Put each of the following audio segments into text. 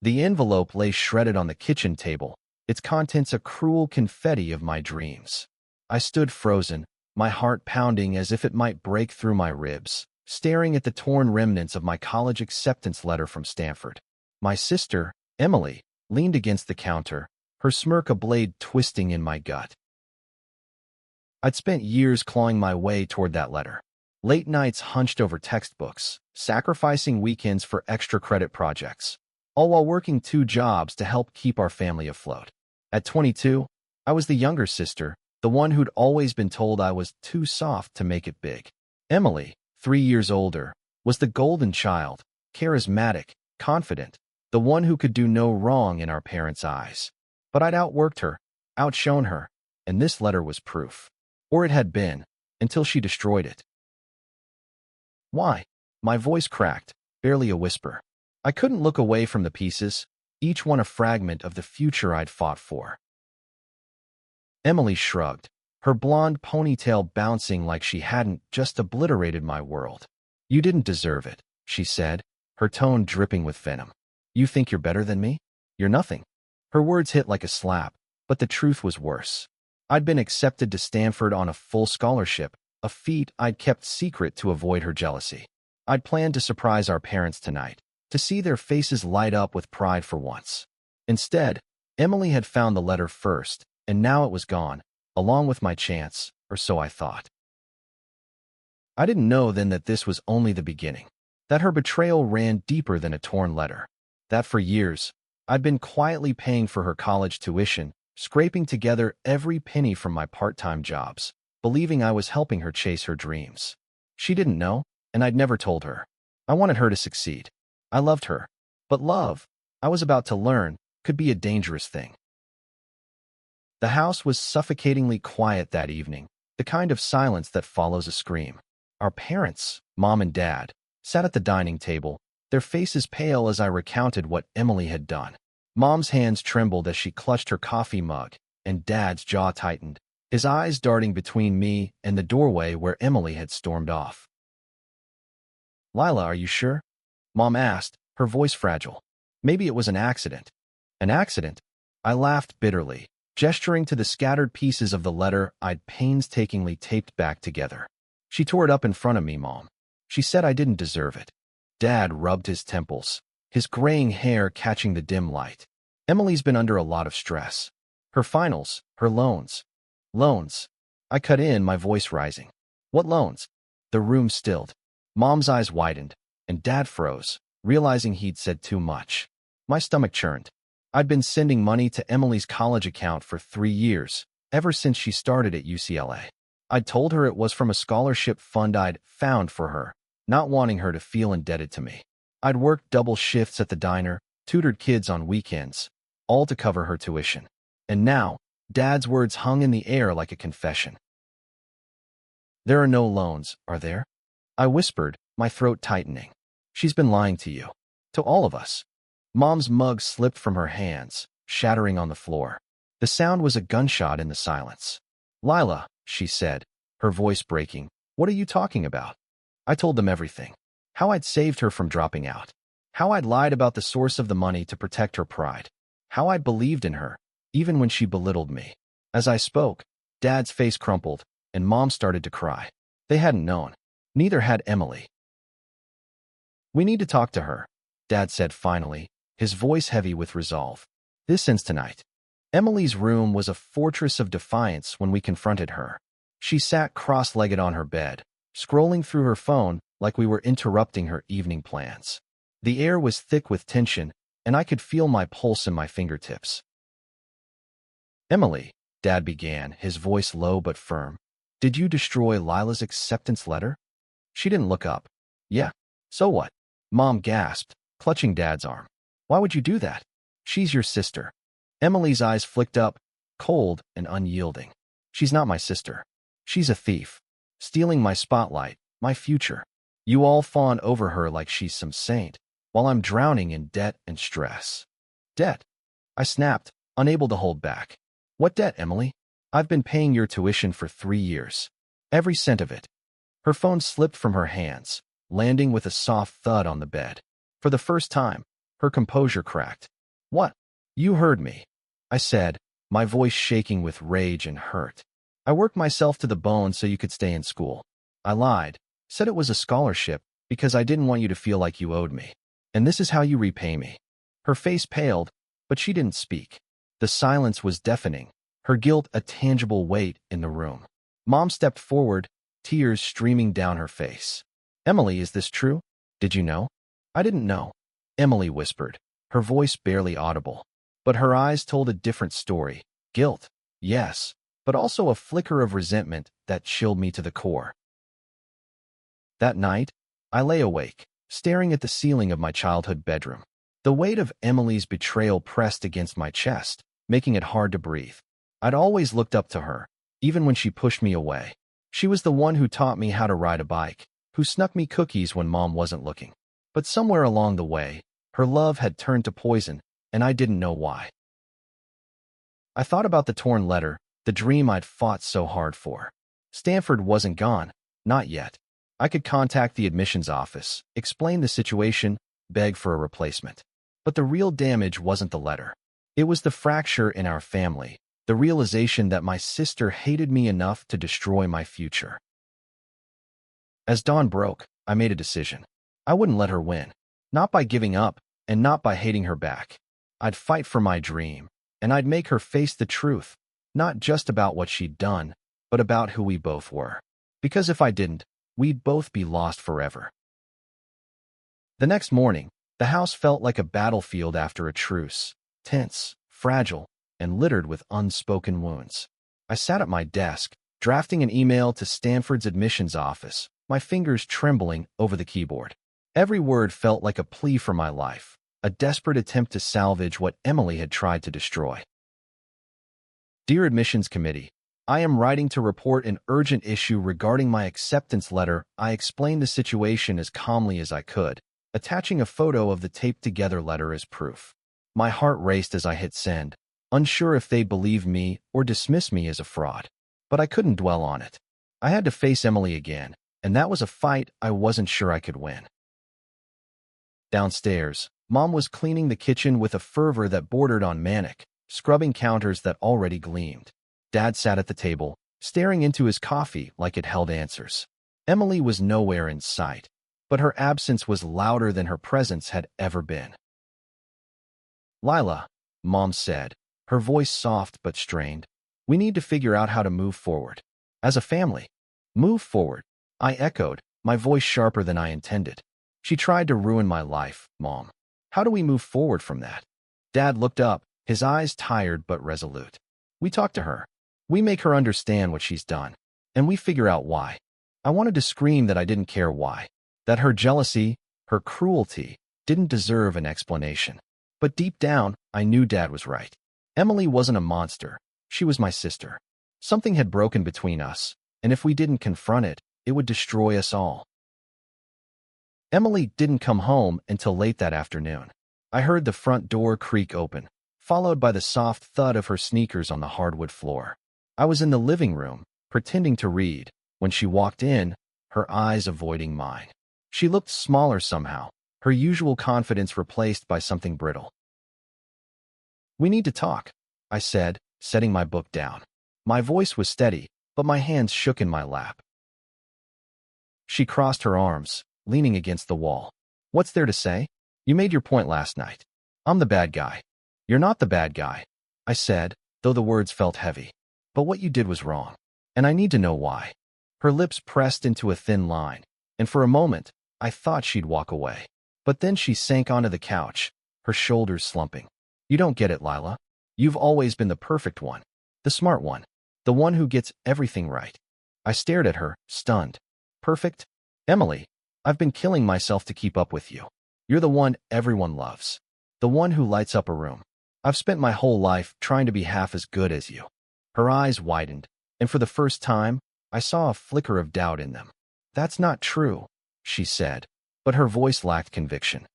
The envelope lay shredded on the kitchen table, its contents a cruel confetti of my dreams. I stood frozen, my heart pounding as if it might break through my ribs, staring at the torn remnants of my college acceptance letter from Stanford. My sister, Emily, leaned against the counter, her smirk a blade twisting in my gut. I'd spent years clawing my way toward that letter. Late nights hunched over textbooks, sacrificing weekends for extra credit projects, all while working 2 jobs to help keep our family afloat. At 22, I was the younger sister, the one who'd always been told I was too soft to make it big. Emily, 3 years older, was the golden child, charismatic, confident, the one who could do no wrong in our parents' eyes. But I'd outworked her, outshone her, and this letter was proof. Or it had been, until she destroyed it. Why? My voice cracked, barely a whisper. I couldn't look away from the pieces, each one a fragment of the future I'd fought for. Emily shrugged, her blonde ponytail bouncing like she hadn't just obliterated my world. You didn't deserve it, she said, her tone dripping with venom. You think you're better than me? You're nothing. Her words hit like a slap, but the truth was worse. I'd been accepted to Stanford on a full scholarship, a feat I'd kept secret to avoid her jealousy. I'd planned to surprise our parents tonight, to see their faces light up with pride for once. Instead, Emily had found the letter first, and now it was gone, along with my chance, or so I thought. I didn't know then that this was only the beginning, that her betrayal ran deeper than a torn letter, that for years, I'd been quietly paying for her college tuition, scraping together every penny from my part-time jobs, believing I was helping her chase her dreams. She didn't know, and I'd never told her. I wanted her to succeed. I loved her. But love, I was about to learn, could be a dangerous thing. The house was suffocatingly quiet that evening, the kind of silence that follows a scream. Our parents, Mom and Dad, sat at the dining table, their faces pale as I recounted what Emily had done. Mom's hands trembled as she clutched her coffee mug, and Dad's jaw tightened, his eyes darting between me and the doorway where Emily had stormed off. Lila, are you sure? Mom asked, her voice fragile. Maybe it was an accident. An accident? I laughed bitterly, gesturing to the scattered pieces of the letter I'd painstakingly taped back together. She tore it up in front of me, Mom. She said I didn't deserve it. Dad rubbed his temples, his graying hair catching the dim light. Emily's been under a lot of stress. Her finals, her loans. Loans. I cut in, my voice rising. What loans? The room stilled. Mom's eyes widened, and Dad froze, realizing he'd said too much. My stomach churned. I'd been sending money to Emily's college account for 3 years, ever since she started at UCLA. I'd told her it was from a scholarship fund I'd found for her, not wanting her to feel indebted to me. I'd worked double shifts at the diner, tutored kids on weekends, all to cover her tuition. And now, Dad's words hung in the air like a confession. There are no loans, are there? I whispered, my throat tightening. She's been lying to you. To all of us. Mom's mug slipped from her hands, shattering on the floor. The sound was a gunshot in the silence. Lila, she said, her voice breaking, what are you talking about? I told them everything. How I'd saved her from dropping out. How I'd lied about the source of the money to protect her pride. How I'd believed in her, even when she belittled me. As I spoke, Dad's face crumpled, and Mom started to cry. They hadn't known. Neither had Emily. We need to talk to her, Dad said finally, his voice heavy with resolve. This ends tonight. Emily's room was a fortress of defiance when we confronted her. She sat cross-legged on her bed, scrolling through her phone like we were interrupting her evening plans. The air was thick with tension, and I could feel my pulse in my fingertips. Emily, Dad began, his voice low but firm. Did you destroy Lila's acceptance letter? She didn't look up. Yeah. So what? Mom gasped, clutching Dad's arm. Why would you do that? She's your sister. Emily's eyes flicked up, cold and unyielding. She's not my sister. She's a thief, stealing my spotlight, my future. You all fawn over her like she's some saint, while I'm drowning in debt and stress. Debt? I snapped, unable to hold back. What debt, Emily? I've been paying your tuition for 3 years. Every cent of it. Her phone slipped from her hands, landing with a soft thud on the bed. For the first time, Her composure cracked. "What? You heard me," I said, my voice shaking with rage and hurt. "I worked myself to the bone so you could stay in school. I lied, said it was a scholarship, because I didn't want you to feel like you owed me. And this is how you repay me." Her face paled, but she didn't speak. The silence was deafening, her guilt a tangible weight in the room. Mom stepped forward, tears streaming down her face. "Emily, is this true? Did you know?" "I didn't know," Emily whispered, her voice barely audible. But her eyes told a different story. Guilt, yes, but also a flicker of resentment that chilled me to the core. That night, I lay awake, staring at the ceiling of my childhood bedroom. The weight of Emily's betrayal pressed against my chest, making it hard to breathe. I'd always looked up to her, even when she pushed me away. She was the one who taught me how to ride a bike, who snuck me cookies when Mom wasn't looking. But somewhere along the way, her love had turned to poison, and I didn't know why. I thought about the torn letter, the dream I'd fought so hard for. Stanford wasn't gone, not yet. I could contact the admissions office, explain the situation, beg for a replacement. But the real damage wasn't the letter. It was the fracture in our family, the realization that my sister hated me enough to destroy my future. As dawn broke, I made a decision. I wouldn't let her win. Not by giving up, and not by hating her back. I'd fight for my dream, and I'd make her face the truth, not just about what she'd done, but about who we both were. Because if I didn't, we'd both be lost forever. The next morning, the house felt like a battlefield after a truce, tense, fragile, and littered with unspoken wounds. I sat at my desk, drafting an email to Stanford's admissions office, my fingers trembling over the keyboard. Every word felt like a plea for my life, a desperate attempt to salvage what Emily had tried to destroy. "Dear Admissions Committee, I am writing to report an urgent issue regarding my acceptance letter." I explained the situation as calmly as I could, attaching a photo of the taped-together letter as proof. My heart raced as I hit send, unsure if they'd believe me or dismiss me as a fraud. But I couldn't dwell on it. I had to face Emily again, and that was a fight I wasn't sure I could win. Downstairs, Mom was cleaning the kitchen with a fervor that bordered on manic, scrubbing counters that already gleamed. Dad sat at the table, staring into his coffee like it held answers. Emily was nowhere in sight, but her absence was louder than her presence had ever been. "Lila," Mom said, her voice soft but strained, "we need to figure out how to move forward. As a family." "Move forward," I echoed, my voice sharper than I intended. "She tried to ruin my life, Mom. How do we move forward from that?" Dad looked up, his eyes tired but resolute. "We talk to her. We make her understand what she's done. And we figure out why." I wanted to scream that I didn't care why. That her jealousy, her cruelty, didn't deserve an explanation. But deep down, I knew Dad was right. Emily wasn't a monster. She was my sister. Something had broken between us, and if we didn't confront it, it would destroy us all. Emily didn't come home until late that afternoon. I heard the front door creak open, followed by the soft thud of her sneakers on the hardwood floor. I was in the living room, pretending to read, when she walked in, her eyes avoiding mine. She looked smaller somehow, her usual confidence replaced by something brittle. "We need to talk," I said, setting my book down. My voice was steady, but my hands shook in my lap. She crossed her arms, leaning against the wall. "What's there to say? You made your point last night. I'm the bad guy." "You're not the bad guy," I said, though the words felt heavy. "But what you did was wrong, and I need to know why." Her lips pressed into a thin line, and for a moment, I thought she'd walk away. But then she sank onto the couch, her shoulders slumping. "You don't get it, Lila. You've always been the perfect one, the smart one, the one who gets everything right." I stared at her, stunned. "Perfect? Emily, I've been killing myself to keep up with you. You're the one everyone loves, the one who lights up a room. I've spent my whole life trying to be half as good as you." Her eyes widened, and for the first time, I saw a flicker of doubt in them. "That's not true," she said, but her voice lacked conviction.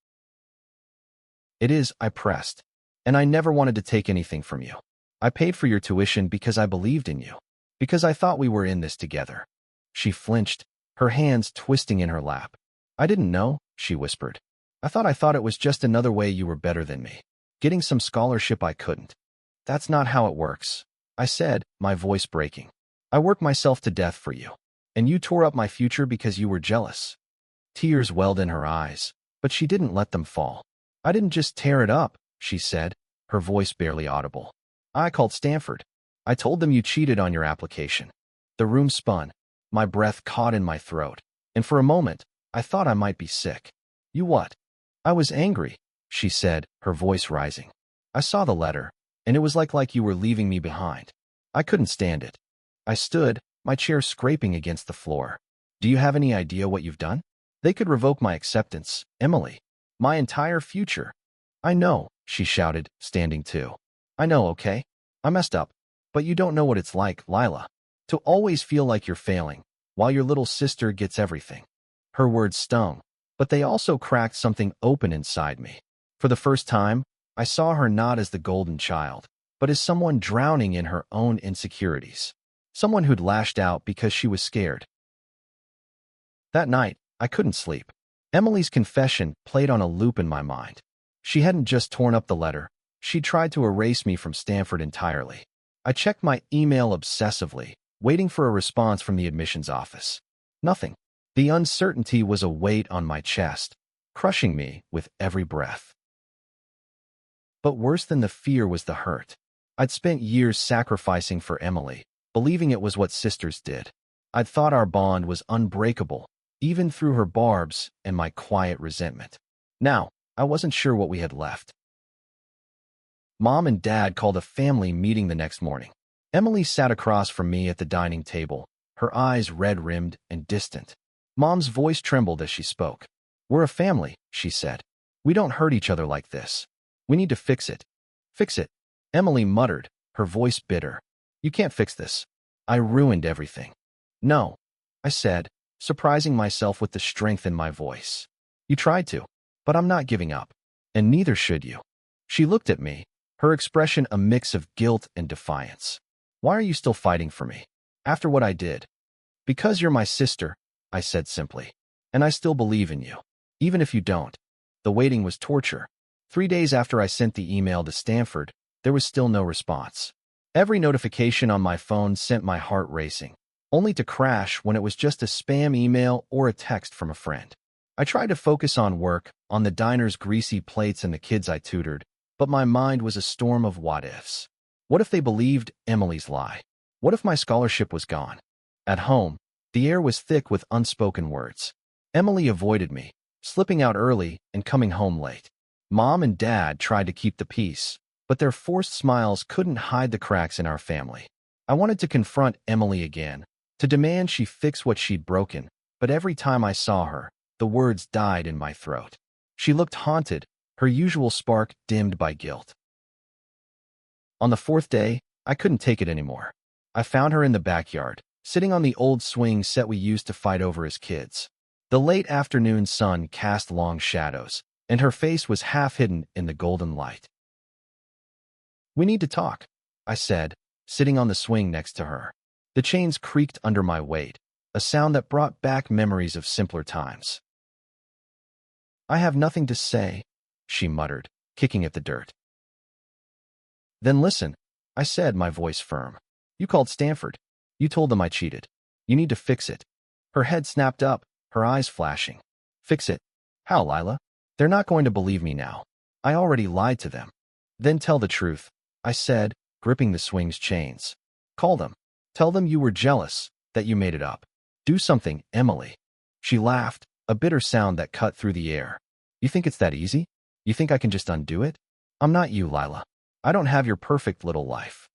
"It is," I pressed, "and I never wanted to take anything from you. I paid for your tuition because I believed in you, because I thought we were in this together." She flinched, her hands twisting in her lap. "I didn't know," she whispered. I thought it was just another way you were better than me. Getting some scholarship I couldn't. That's not how it works, I said, my voice breaking. I worked myself to death for you. And you tore up my future because you were jealous. Tears welled in her eyes, but she didn't let them fall. I didn't just tear it up, she said, her voice barely audible. I called Stanford. I told them you cheated on your application. The room spun. My breath caught in my throat, and for a moment, I thought I might be sick. You what? I was angry, she said, her voice rising. I saw the letter, and it was like you were leaving me behind. I couldn't stand it. I stood, my chair scraping against the floor. Do you have any idea what you've done? They could revoke my acceptance, Emily. My entire future. I know, she shouted, standing too. I know, okay? I messed up. But you don't know what it's like, Lila. To always feel like you're failing, while your little sister gets everything. Her words stung, but they also cracked something open inside me. For the first time, I saw her not as the golden child, but as someone drowning in her own insecurities. Someone who'd lashed out because she was scared. That night, I couldn't sleep. Emily's confession played on a loop in my mind. She hadn't just torn up the letter. She'd tried to erase me from Stanford entirely. I checked my email obsessively, waiting for a response from the admissions office. Nothing. The uncertainty was a weight on my chest, crushing me with every breath. But worse than the fear was the hurt. I'd spent years sacrificing for Emily, believing it was what sisters did. I'd thought our bond was unbreakable, even through her barbs and my quiet resentment. Now, I wasn't sure what we had left. Mom and Dad called a family meeting the next morning. Emily sat across from me at the dining table, her eyes red-rimmed and distant. Mom's voice trembled as she spoke. We're a family, she said. We don't hurt each other like this. We need to fix it. Fix it, Emily muttered, her voice bitter. You can't fix this. I ruined everything. No, I said, surprising myself with the strength in my voice. You tried to, but I'm not giving up, and neither should you. She looked at me, her expression a mix of guilt and defiance. Why are you still fighting for me? After what I did? Because you're my sister, I said simply. And I still believe in you. Even if you don't. The waiting was torture. 3 days after I sent the email to Stanford, there was still no response. Every notification on my phone sent my heart racing, only to crash when it was just a spam email or a text from a friend. I tried to focus on work, on the diner's greasy plates and the kids I tutored, but my mind was a storm of what-ifs. What if they believed Emily's lie? What if my scholarship was gone? At home, the air was thick with unspoken words. Emily avoided me, slipping out early and coming home late. Mom and Dad tried to keep the peace, but their forced smiles couldn't hide the cracks in our family. I wanted to confront Emily again, to demand she fix what she'd broken, but every time I saw her, the words died in my throat. She looked haunted, her usual spark dimmed by guilt. On the 4th day, I couldn't take it anymore. I found her in the backyard, sitting on the old swing set we used to fight over as kids. The late afternoon sun cast long shadows, and her face was half hidden in the golden light. We need to talk, I said, sitting on the swing next to her. The chains creaked under my weight, a sound that brought back memories of simpler times. I have nothing to say, she muttered, kicking at the dirt. Then listen, I said, my voice firm. You called Stanford. You told them I cheated. You need to fix it. Her head snapped up, her eyes flashing. Fix it? How, Lila? They're not going to believe me now. I already lied to them. Then tell the truth, I said, gripping the swing's chains. Call them. Tell them you were jealous, that you made it up. Do something, Emily. She laughed, a bitter sound that cut through the air. You think it's that easy? You think I can just undo it? I'm not you, Lila. I don't have your perfect little life.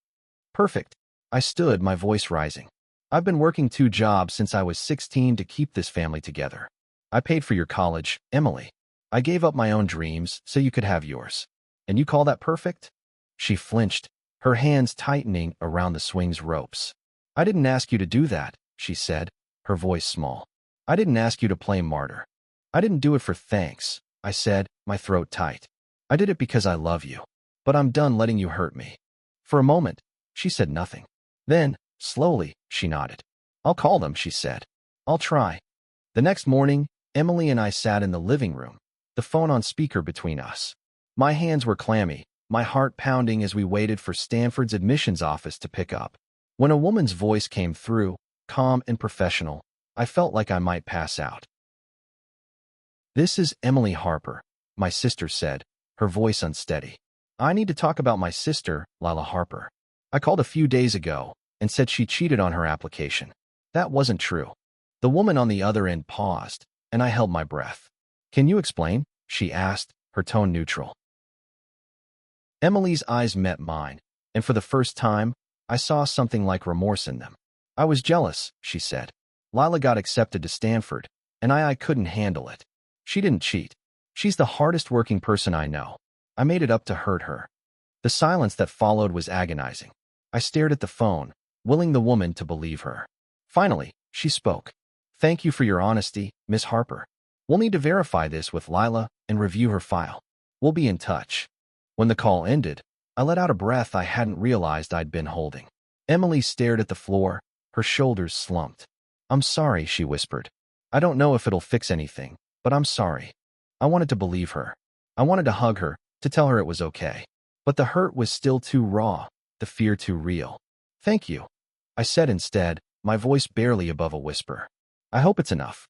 Perfect. I stood, my voice rising. I've been working 2 jobs since I was 16 to keep this family together. I paid for your college, Emily. I gave up my own dreams so you could have yours. And you call that perfect? She flinched, her hands tightening around the swing's ropes. I didn't ask you to do that, she said, her voice small. I didn't ask you to play martyr. I didn't do it for thanks, I said, my throat tight. I did it because I love you. But I'm done letting you hurt me. For a moment, she said nothing. Then, slowly, she nodded. I'll call them, she said. I'll try. The next morning, Emily and I sat in the living room. the phone on speaker between us. My hands were clammy, my heart pounding as we waited for Stanford's admissions office to pick up. When a woman's voice came through, calm and professional, I felt like I might pass out. "This is Emily Harper," my sister said, her voice unsteady. "I need to talk about my sister, Lila Harper. I called a few days ago and said she cheated on her application. That wasn't true." The woman on the other end paused, and I held my breath. "Can you explain?" she asked, her tone neutral. Emily's eyes met mine, and for the first time, I saw something like remorse in them. "I was jealous," she said. "Lila got accepted to Stanford, and I couldn't handle it. She didn't cheat. She's the hardest working person I know. I made it up to hurt her." The silence that followed was agonizing. I stared at the phone, willing the woman to believe her. Finally, she spoke. "Thank you for your honesty, Miss Harper. We'll need to verify this with Lila and review her file. We'll be in touch." When the call ended, I let out a breath I hadn't realized I'd been holding. Emily stared at the floor, her shoulders slumped. "I'm sorry," she whispered. "I don't know if it'll fix anything, but I'm sorry." I wanted to believe her. I wanted to hug her, to tell her it was okay. But the hurt was still too raw, the fear too real. "Thank you," I said instead, my voice barely above a whisper. "I hope it's enough."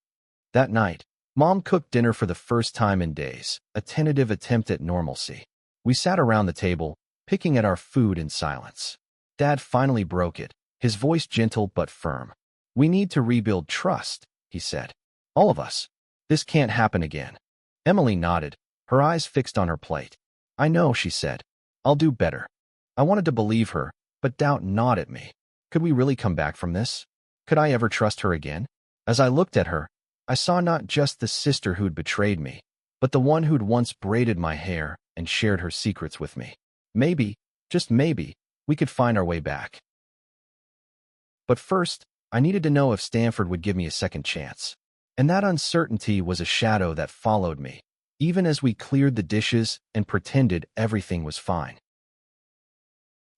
That night, Mom cooked dinner for the first time in days, a tentative attempt at normalcy. We sat around the table, picking at our food in silence. Dad finally broke it, his voice gentle but firm. "We need to rebuild trust," he said. "All of us. This can't happen again." Emily nodded, her eyes fixed on her plate. "I know," she said. "I'll do better." I wanted to believe her, but doubt gnawed at me. Could we really come back from this? Could I ever trust her again? As I looked at her, I saw not just the sister who'd betrayed me, but the one who'd once braided my hair and shared her secrets with me. Maybe, just maybe, we could find our way back. But first, I needed to know if Stanford would give me a second chance. And that uncertainty was a shadow that followed me, even as we cleared the dishes and pretended everything was fine.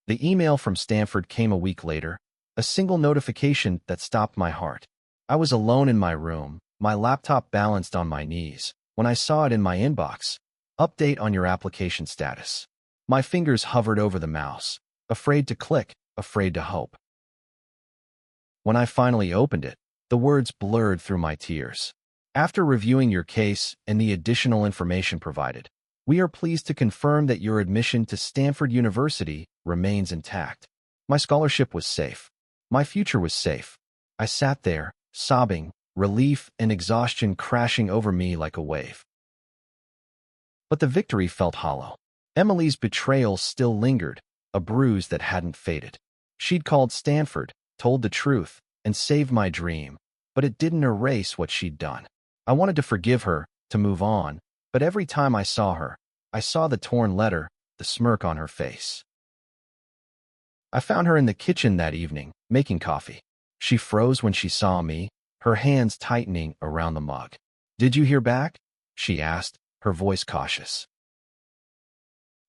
The email from Stanford came a week later, a single notification that stopped my heart. I was alone in my room, my laptop balanced on my knees, when I saw it in my inbox. "Update on your application status." My fingers hovered over the mouse, afraid to click, afraid to hope. When I finally opened it, the words blurred through my tears. "After reviewing your case and the additional information provided, we are pleased to confirm that your admission to Stanford University remains intact." My scholarship was safe. My future was safe. I sat there, sobbing, relief and exhaustion crashing over me like a wave. But the victory felt hollow. Emily's betrayal still lingered, a bruise that hadn't faded. She'd called Stanford, told the truth, and saved my dream, but it didn't erase what she'd done. I wanted to forgive her, to move on, but every time I saw her, I saw the torn letter, the smirk on her face. I found her in the kitchen that evening, making coffee. She froze when she saw me, her hands tightening around the mug. "Did you hear back?" she asked, her voice cautious.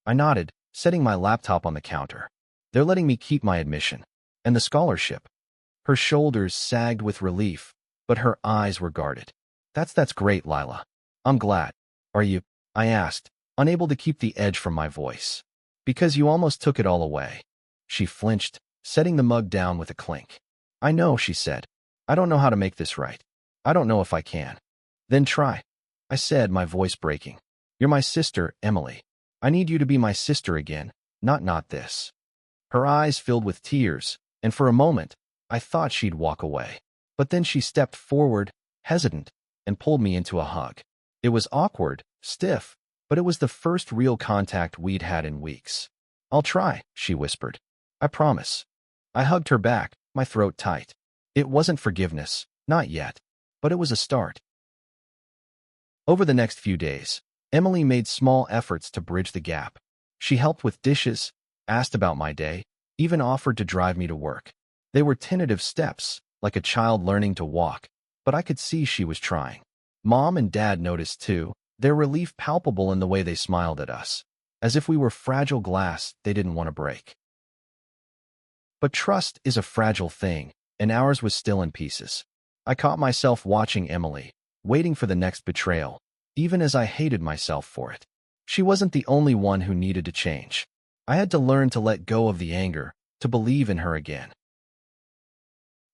I nodded, setting my laptop on the counter. "They're letting me keep my admission. And the scholarship." Her shoulders sagged with relief, but her eyes were guarded. That's great, Lila. I'm glad." "Are you?" I asked, unable to keep the edge from my voice. "Because you almost took it all away." She flinched, setting the mug down with a clink. "I know," she said. "I don't know how to make this right. I don't know if I can." "Then try," I said, my voice breaking. "You're my sister, Emily. I need you to be my sister again, not this." Her eyes filled with tears, and for a moment, I thought she'd walk away. But then she stepped forward, hesitant, and pulled me into a hug. It was awkward, stiff, but it was the first real contact we'd had in weeks. "I'll try," she whispered. "I promise." I hugged her back, my throat tight. It wasn't forgiveness, not yet, but it was a start. Over the next few days, Emily made small efforts to bridge the gap. She helped with dishes, asked about my day, even offered to drive me to work. They were tentative steps, like a child learning to walk, but I could see she was trying. Mom and Dad noticed too, their relief palpable in the way they smiled at us, as if we were fragile glass they didn't want to break. But trust is a fragile thing, and ours was still in pieces. I caught myself watching Emily, waiting for the next betrayal, even as I hated myself for it. She wasn't the only one who needed to change. I had to learn to let go of the anger, to believe in her again.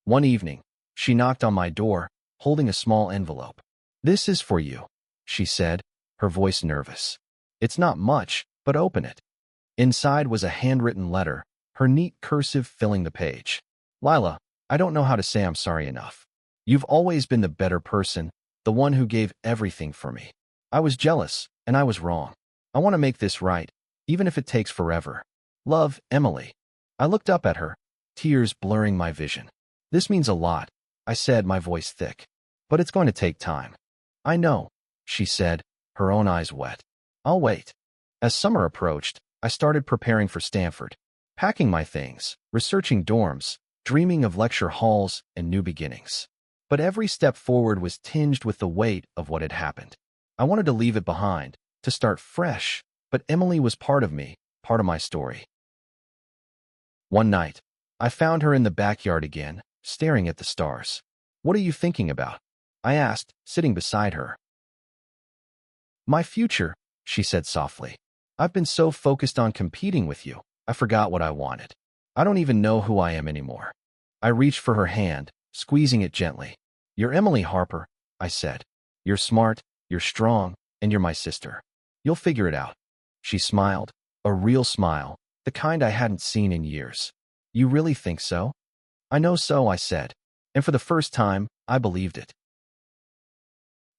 One evening, she knocked on my door, holding a small envelope. "This is for you," she said, her voice nervous. "It's not much, but open it." Inside was a handwritten letter, her neat cursive filling the page. "Lila, I don't know how to say I'm sorry enough. You've always been the better person, the one who gave everything for me. I was jealous, and I was wrong. I want to make this right, even if it takes forever. Love, Emily." I looked up at her, tears blurring my vision. "This means a lot," I said, my voice thick. "But it's going to take time." "I know," she said, her own eyes wet. "I'll wait." As summer approached, I started preparing for Stanford, packing my things, researching dorms, dreaming of lecture halls and new beginnings. But every step forward was tinged with the weight of what had happened. I wanted to leave it behind, to start fresh, but Emily was part of me, part of my story. One night, I found her in the backyard again, staring at the stars. "What are you thinking about?" I asked, sitting beside her. "My future," she said softly. "I've been so focused on competing with you, I forgot what I wanted. I don't even know who I am anymore." I reached for her hand, squeezing it gently. "You're Emily Harper," I said. "You're smart, you're strong, and you're my sister. You'll figure it out." She smiled, a real smile, the kind I hadn't seen in years. "You really think so?" "I know so," I said, and for the first time, I believed it.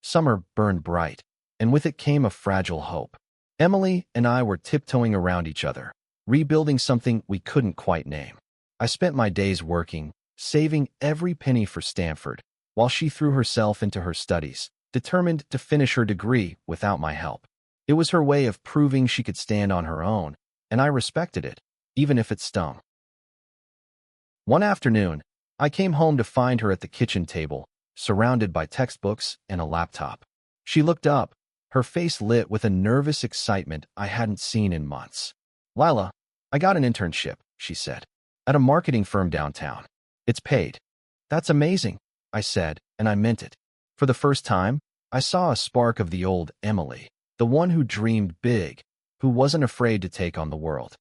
Summer burned bright, and with it came a fragile hope. Emily and I were tiptoeing around each other, rebuilding something we couldn't quite name. I spent my days working, saving every penny for Stanford, while she threw herself into her studies, determined to finish her degree without my help. It was her way of proving she could stand on her own, and I respected it, even if it stung. One afternoon, I came home to find her at the kitchen table, surrounded by textbooks and a laptop. She looked up, her face lit with a nervous excitement I hadn't seen in months. "Lila, I got an internship," she said, "at a marketing firm downtown. It's paid." "That's amazing," I said, and I meant it. For the first time, I saw a spark of the old Emily, the one who dreamed big, who wasn't afraid to take on the world.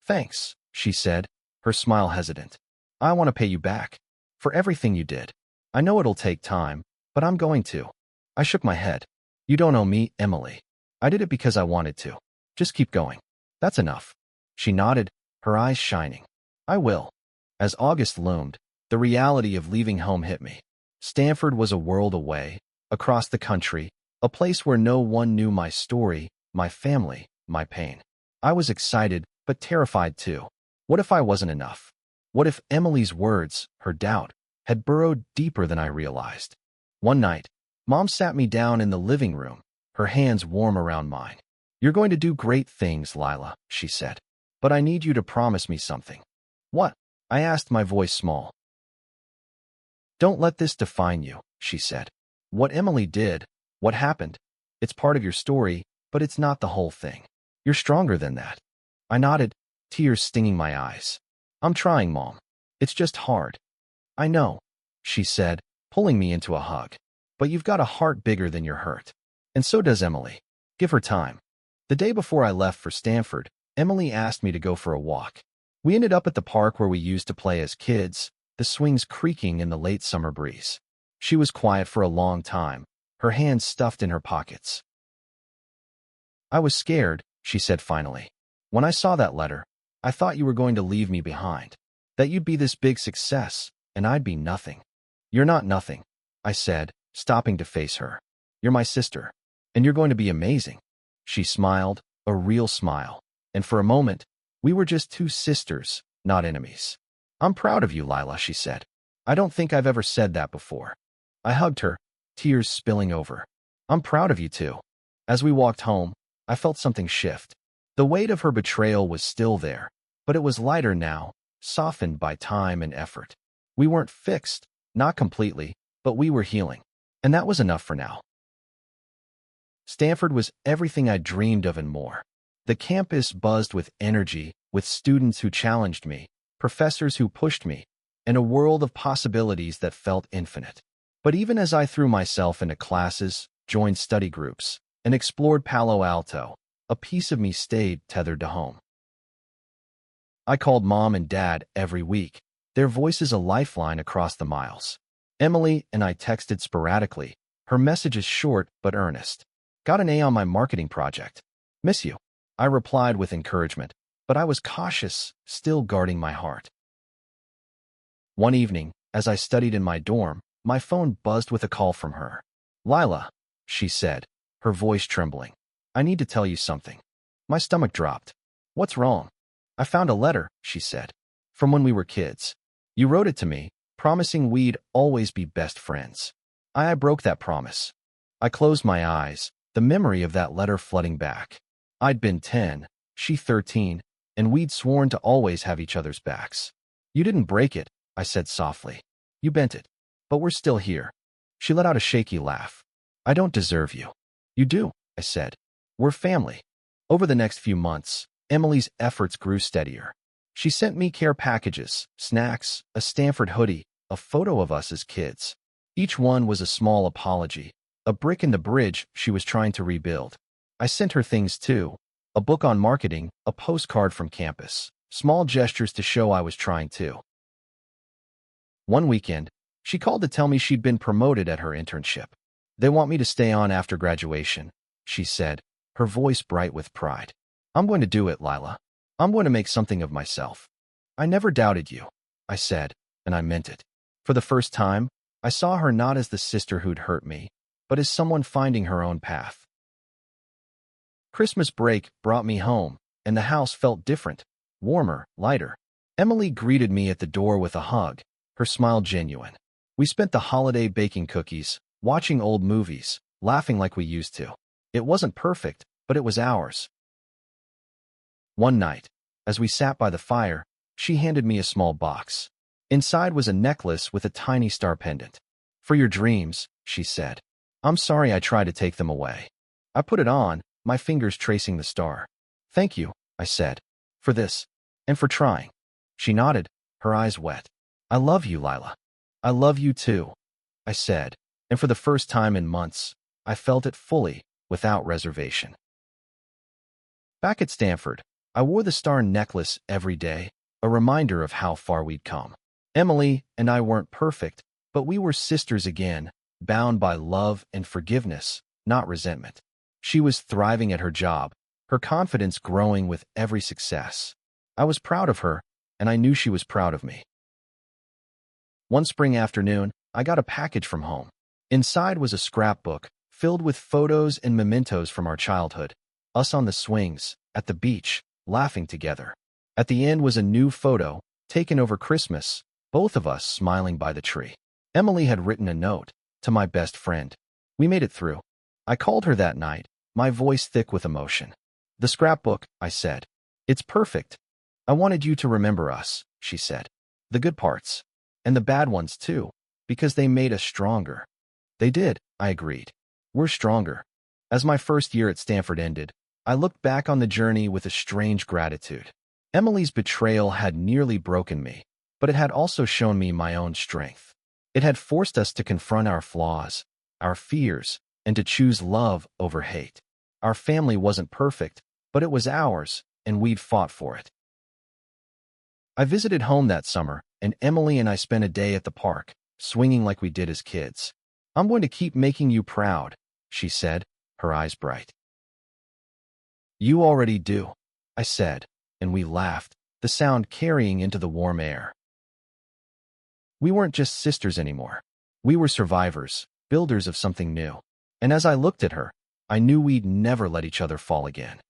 "Thanks," she said, her smile hesitant. "I want to pay you back for everything you did. I know it'll take time, but I'm going to." I shook my head. "You don't owe me, Emily. I did it because I wanted to. Just keep going. That's enough." She nodded, her eyes shining. "I will." As August loomed, the reality of leaving home hit me. Stanford was a world away, across the country, a place where no one knew my story, my family, my pain. I was excited, but terrified too. What if I wasn't enough? What if Emily's words, her doubt, had burrowed deeper than I realized? One night, Mom sat me down in the living room, her hands warm around mine. "You're going to do great things, Lila," she said. "But I need you to promise me something." "What?" I asked, my voice small. "Don't let this define you," she said. "What Emily did, what happened, it's part of your story, but it's not the whole thing. You're stronger than that." I nodded, tears stinging my eyes. "I'm trying, Mom. It's just hard." "I know," she said, pulling me into a hug. "But you've got a heart bigger than your hurt. And so does Emily. Give her time." The day before I left for Stanford, Emily asked me to go for a walk. We ended up at the park where we used to play as kids, the swings creaking in the late summer breeze. She was quiet for a long time, her hands stuffed in her pockets. "I was scared," she said finally. "When I saw that letter, I thought you were going to leave me behind, that you'd be this big success, and I'd be nothing." "You're not nothing," I said, stopping to face her. "You're my sister, and you're going to be amazing." She smiled, a real smile, and for a moment, we were just two sisters, not enemies. "I'm proud of you, Lila," she said. "I don't think I've ever said that before." I hugged her, tears spilling over. "I'm proud of you too." As we walked home, I felt something shift. The weight of her betrayal was still there, but it was lighter now, softened by time and effort. We weren't fixed, not completely, but we were healing. And that was enough for now. Stanford was everything I dreamed of and more. The campus buzzed with energy, with students who challenged me, professors who pushed me, and a world of possibilities that felt infinite. But even as I threw myself into classes, joined study groups, and explored Palo Alto. A piece of me stayed tethered to home. I called Mom and Dad every week, their voices a lifeline across the miles. Emily and I texted sporadically, her messages short but earnest. Got an A on my marketing project. Miss you. I replied with encouragement, but I was cautious, still guarding my heart. One evening, as I studied in my dorm, my phone buzzed with a call from her. "Lila," she said, her voice trembling. "I need to tell you something." My stomach dropped. "What's wrong?" "I found a letter," she said, "from when we were kids. You wrote it to me, promising we'd always be best friends." I broke that promise. I closed my eyes, the memory of that letter flooding back. I'd been 10, she 13, and we'd sworn to always have each other's backs. "You didn't break it," I said softly. "You bent it. But we're still here." She let out a shaky laugh. "I don't deserve you." "You do," I said. "We're family." Over the next few months, Emily's efforts grew steadier. She sent me care packages, snacks, a Stanford hoodie, a photo of us as kids. Each one was a small apology, a brick in the bridge she was trying to rebuild. I sent her things too, a book on marketing, a postcard from campus, small gestures to show I was trying too. One weekend, she called to tell me she'd been promoted at her internship. "They want me to stay on after graduation," she said, her voice bright with pride. "I'm going to do it, Lila. I'm going to make something of myself." "I never doubted you," I said, and I meant it. For the first time, I saw her not as the sister who'd hurt me, but as someone finding her own path. Christmas break brought me home, and the house felt different, warmer, lighter. Emily greeted me at the door with a hug, her smile genuine. We spent the holiday baking cookies, watching old movies, laughing like we used to. It wasn't perfect, but it was ours. One night, as we sat by the fire, she handed me a small box. Inside was a necklace with a tiny star pendant. "For your dreams," she said. "I'm sorry I tried to take them away." I put it on, my fingers tracing the star. "Thank you," I said, "for this, and for trying." She nodded, her eyes wet. "I love you, Lila." "I love you too," I said, and for the first time in months, I felt it fully, without reservation. Back at Stanford, I wore the star necklace every day, a reminder of how far we'd come. Emily and I weren't perfect, but we were sisters again, bound by love and forgiveness, not resentment. She was thriving at her job, her confidence growing with every success. I was proud of her, and I knew she was proud of me. One spring afternoon, I got a package from home. Inside was a scrapbook, filled with photos and mementos from our childhood. Us on the swings, at the beach, laughing together. At the end was a new photo, taken over Christmas, both of us smiling by the tree. Emily had written a note, "To my best friend. We made it through." I called her that night, my voice thick with emotion. "The scrapbook," I said. "It's perfect. I wanted you to remember us," she said. "The good parts. And the bad ones too, because they made us stronger." "They did," I agreed. "We're stronger." As my first year at Stanford ended, I looked back on the journey with a strange gratitude. Emily's betrayal had nearly broken me, but it had also shown me my own strength. It had forced us to confront our flaws, our fears, and to choose love over hate. Our family wasn't perfect, but it was ours, and we'd fought for it. I visited home that summer, and Emily and I spent a day at the park, swinging like we did as kids. "I'm going to keep making you proud," she said, her eyes bright. "You already do," I said, and we laughed, the sound carrying into the warm air. We weren't just sisters anymore. We were survivors, builders of something new. And as I looked at her, I knew we'd never let each other fall again.